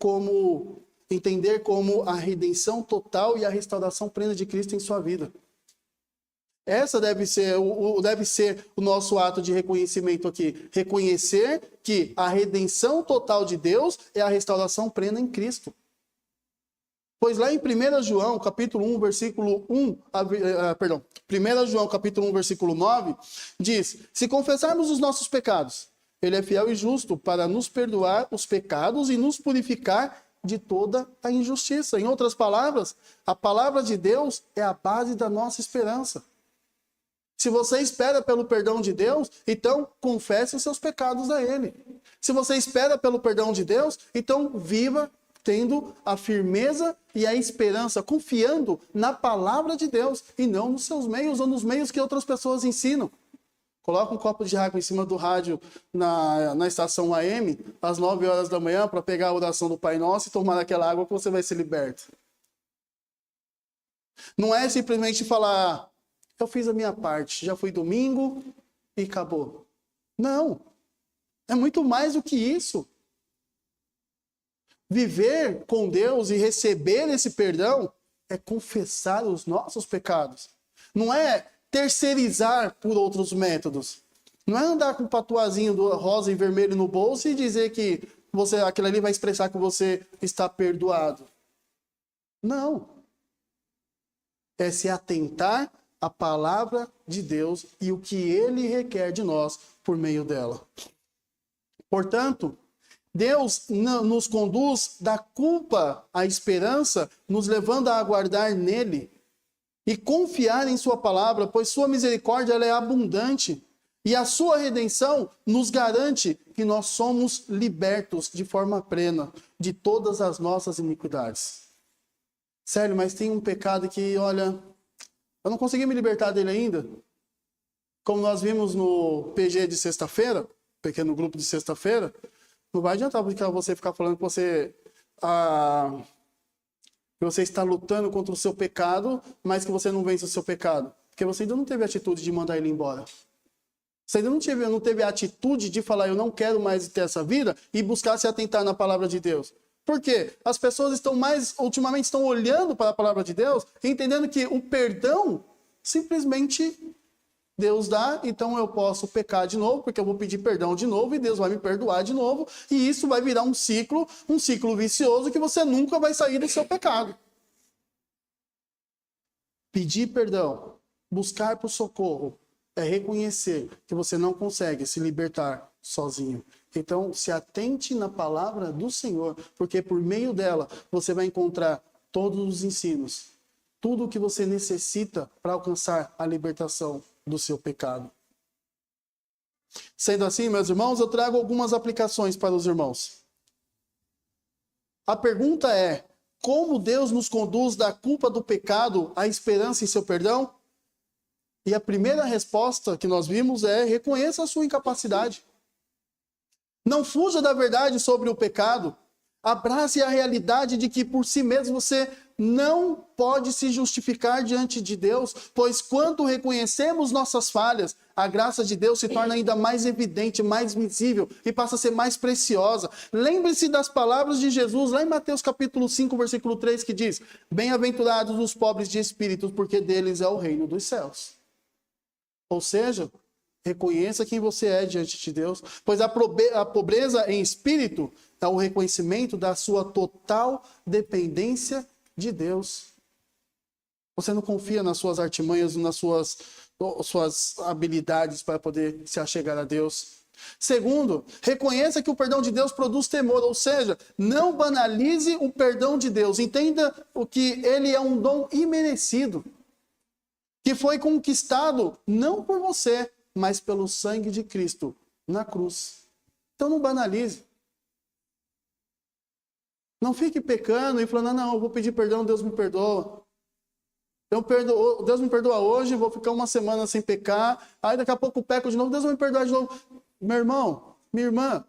entender como a redenção total e a restauração plena de Cristo em sua vida. Essa deve ser o nosso ato de reconhecimento aqui. Reconhecer que a redenção total de Deus é a restauração plena em Cristo. Pois lá em 1 João, capítulo 1, versículo 1, 1 João, capítulo 1, versículo 9, diz: se confessarmos os nossos pecados, Ele é fiel e justo para nos perdoar os pecados e nos purificar de toda a injustiça. Em outras palavras, a palavra de Deus é a base da nossa esperança. Se você espera pelo perdão de Deus, então confesse os seus pecados a Ele. Se você espera pelo perdão de Deus, então viva tendo a firmeza e a esperança, confiando na palavra de Deus e não nos seus meios ou nos meios que outras pessoas ensinam. Coloca um copo de água em cima do rádio na estação AM, às 9 horas da manhã, para pegar a oração do Pai Nosso e tomar aquela água que você vai ser liberto. Não é simplesmente falar, eu fiz a minha parte, já foi domingo e acabou. Não. É muito mais do que isso. Viver com Deus e receber esse perdão é confessar os nossos pecados. Não é terceirizar por outros métodos. Não é andar com um tatuazinho do rosa e vermelho no bolso e dizer que aquilo ali vai expressar que você está perdoado. Não. É se atentar à palavra de Deus e o que Ele requer de nós por meio dela. Portanto, Deus nos conduz da culpa à esperança, nos levando a aguardar nele e confiar em sua palavra, pois sua misericórdia ela é abundante e a sua redenção nos garante que nós somos libertos de forma plena de todas as nossas iniquidades. Sério, mas tem um pecado que, olha, eu não consegui me libertar dele ainda. Como nós vimos no PG de sexta-feira, pequeno grupo de sexta-feira, não vai adiantar você ficar falando que você está lutando contra o seu pecado, mas que você não vence o seu pecado. Porque você ainda não teve a atitude de mandar ele embora. Você ainda não teve a atitude de falar, eu não quero mais ter essa vida, e buscar se atentar na palavra de Deus. Por quê? As pessoas ultimamente estão olhando para a palavra de Deus, entendendo que o perdão simplesmente Deus dá, então eu posso pecar de novo, porque eu vou pedir perdão de novo e Deus vai me perdoar de novo, e isso vai virar um ciclo vicioso que você nunca vai sair do seu pecado. Pedir perdão, buscar por socorro, é reconhecer que você não consegue se libertar sozinho. Então, se atente na palavra do Senhor, porque por meio dela você vai encontrar todos os ensinos, tudo o que você necessita para alcançar a libertação do seu pecado. Sendo assim, meus irmãos, eu trago algumas aplicações para os irmãos. A pergunta é, como Deus nos conduz da culpa do pecado à esperança em seu perdão? E a primeira resposta que nós vimos é, reconheça a sua incapacidade. Não fuja da verdade sobre o pecado. Abrace a realidade de que por si mesmo você não pode se justificar diante de Deus, pois quando reconhecemos nossas falhas, a graça de Deus se torna ainda mais evidente, mais visível e passa a ser mais preciosa. Lembre-se das palavras de Jesus lá em Mateus capítulo 5, versículo 3, que diz, bem-aventurados os pobres de espírito, porque deles é o reino dos céus. Ou seja, reconheça quem você é diante de Deus, pois a pobreza em espírito é o reconhecimento da sua total dependência de Deus. Você não confia nas suas artimanhas, nas suas habilidades para poder se achegar a Deus. Segundo, reconheça que o perdão de Deus produz temor, ou seja, não banalize o perdão de Deus. Entenda o que ele é um dom imerecido, que foi conquistado não por você, mas pelo sangue de Cristo na cruz. Então não banalize. Não fique pecando e falando, não, eu vou pedir perdão, Deus me perdoa. Deus me perdoa hoje, vou ficar uma semana sem pecar, aí daqui a pouco eu peco de novo, Deus vai me perdoar de novo. Meu irmão, minha irmã,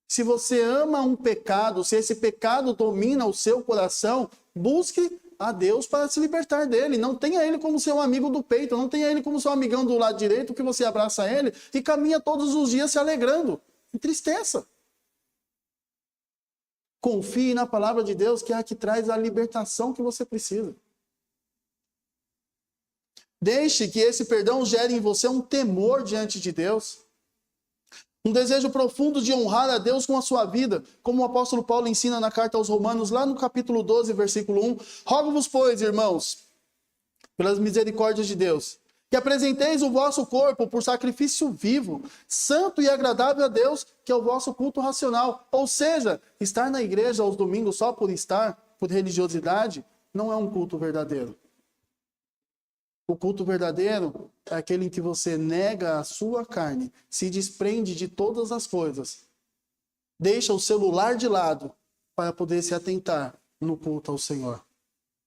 se você ama um pecado, se esse pecado domina o seu coração, busque a Deus para se libertar dele. Não tenha ele como seu amigo do peito, não tenha ele como seu amigão do lado direito, que você abraça ele e caminha todos os dias se alegrando. Entristeça. Confie na palavra de Deus, que é a que traz a libertação que você precisa. Deixe que esse perdão gere em você um temor diante de Deus. Um desejo profundo de honrar a Deus com a sua vida, como o apóstolo Paulo ensina na carta aos Romanos, lá no capítulo 12, versículo 1. Rogo-vos, pois, irmãos, pelas misericórdias de Deus, que apresenteis o vosso corpo por sacrifício vivo, santo e agradável a Deus, que é o vosso culto racional. Ou seja, estar na igreja aos domingos só por estar, por religiosidade, não é um culto verdadeiro. O culto verdadeiro é aquele em que você nega a sua carne, se desprende de todas as coisas, deixa o celular de lado para poder se atentar no culto ao Senhor.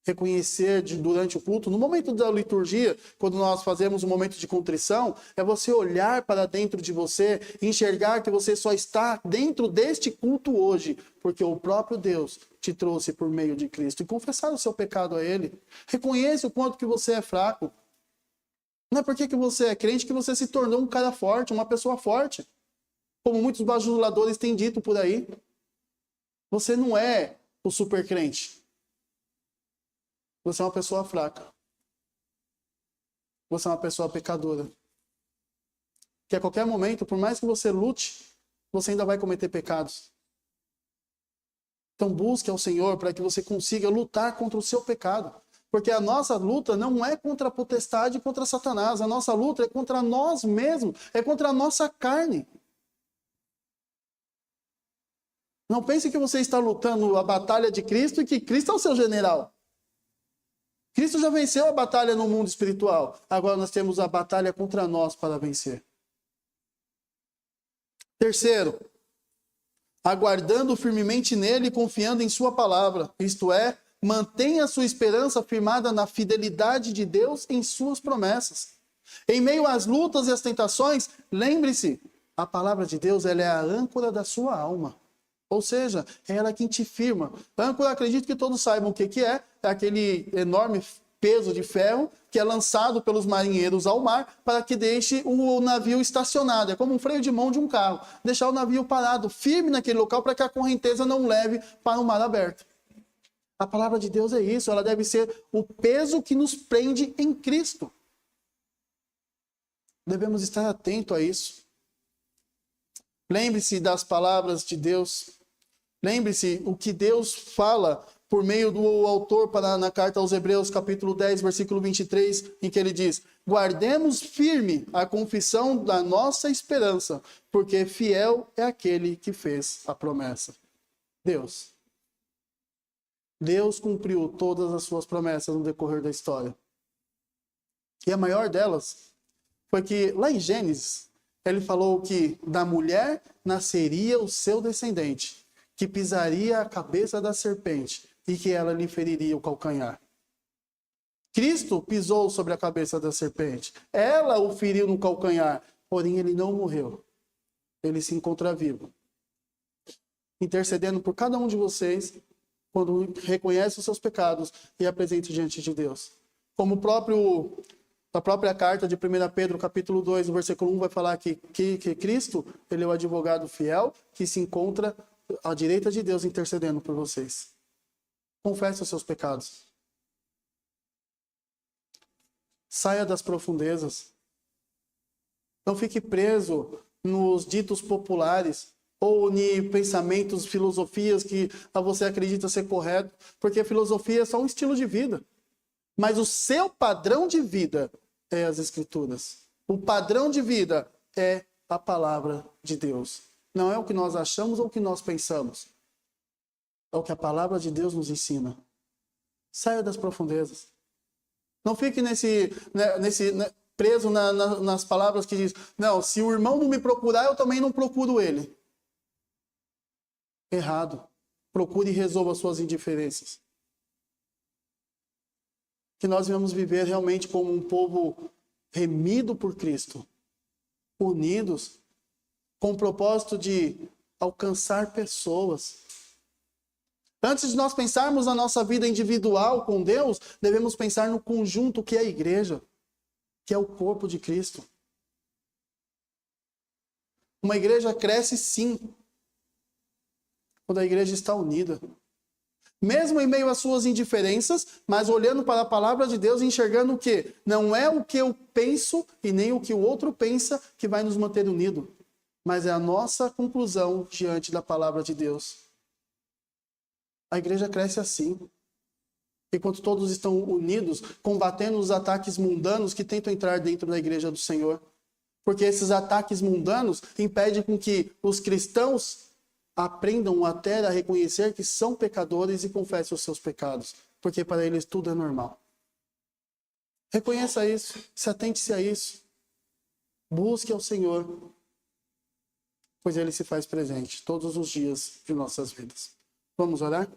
Reconhecer durante o culto, no momento da liturgia, quando nós fazemos um momento de contrição, é você olhar para dentro de você, enxergar que você só está dentro deste culto hoje, porque o próprio Deus te trouxe por meio de Cristo, e confessar o seu pecado a Ele. Reconheça o quanto que você é fraco. Não é porque que você é crente que você se tornou um cara forte, uma pessoa forte. Como muitos bajuladores têm dito por aí. Você não é o super crente. Você é uma pessoa fraca. Você é uma pessoa pecadora. Que a qualquer momento, por mais que você lute, você ainda vai cometer pecados. Então busque ao Senhor para que você consiga lutar contra o seu pecado. Porque a nossa luta não é contra a potestade e contra Satanás. A nossa luta é contra nós mesmos. É contra a nossa carne. Não pense que você está lutando a batalha de Cristo e que Cristo é o seu general. Cristo já venceu a batalha no mundo espiritual. Agora nós temos a batalha contra nós para vencer. Terceiro, aguardando firmemente nele e confiando em sua palavra. Isto é, mantenha sua esperança firmada na fidelidade de Deus em suas promessas. Em meio às lutas e às tentações, lembre-se, a palavra de Deus ela é a âncora da sua alma. Ou seja, é ela quem te firma. Âncora, acredito que todos saibam o que é. É aquele enorme peso de ferro que é lançado pelos marinheiros ao mar para que deixe o navio estacionado. É como um freio de mão de um carro. Deixar o navio parado, firme naquele local para que a correnteza não leve para o mar aberto. A palavra de Deus é isso. Ela deve ser o peso que nos prende em Cristo. Devemos estar atentos a isso. Lembre-se das palavras de Deus. Lembre-se o que Deus fala por meio do autor na carta aos Hebreus, capítulo 10, versículo 23, em que ele diz: guardemos firme a confissão da nossa esperança, porque fiel é aquele que fez a promessa. Deus. Deus cumpriu todas as suas promessas no decorrer da história. E a maior delas foi que, lá em Gênesis, ele falou que da mulher nasceria o seu descendente, que pisaria a cabeça da serpente e que ela lhe feriria o calcanhar. Cristo pisou sobre a cabeça da serpente. Ela o feriu no calcanhar, porém ele não morreu. Ele se encontra vivo, intercedendo por cada um de vocês quando reconhece os seus pecados e apresenta diante de Deus. Como a própria carta de 1 Pedro, capítulo 2, no versículo 1, vai falar que Cristo, ele é o advogado fiel que se encontra à direita de Deus intercedendo por vocês. Confesse os seus pecados. Saia das profundezas. Não fique preso nos ditos populares ou em pensamentos, filosofias que você acredita ser correto, porque a filosofia é só um estilo de vida. Mas o seu padrão de vida é as Escrituras. O padrão de vida é a palavra de Deus. Não é o que nós achamos ou o que nós pensamos. É o que a palavra de Deus nos ensina. Saia das profundezas. Não fique preso nas palavras que diz: não, se o irmão não me procurar, eu também não procuro ele. Errado. Procure e resolva as suas indiferenças. Que nós venhamos viver realmente como um povo remido por Cristo, unidos, com o propósito de alcançar pessoas. Antes de nós pensarmos na nossa vida individual com Deus, devemos pensar no conjunto que é a igreja, que é o corpo de Cristo. Uma igreja cresce sim, quando a igreja está unida. Mesmo em meio às suas indiferenças, mas olhando para a palavra de Deus e enxergando o quê? Não é o que eu penso e nem o que o outro pensa que vai nos manter unidos, mas é a nossa conclusão diante da palavra de Deus. A igreja cresce assim. Enquanto todos estão unidos, combatendo os ataques mundanos que tentam entrar dentro da igreja do Senhor. Porque esses ataques mundanos impedem com que os cristãos aprendam até a reconhecer que são pecadores e confessem os seus pecados. Porque para eles tudo é normal. Reconheça isso, se atente-se a isso. Busque ao Senhor, pois Ele se faz presente todos os dias de nossas vidas. Vamos orar?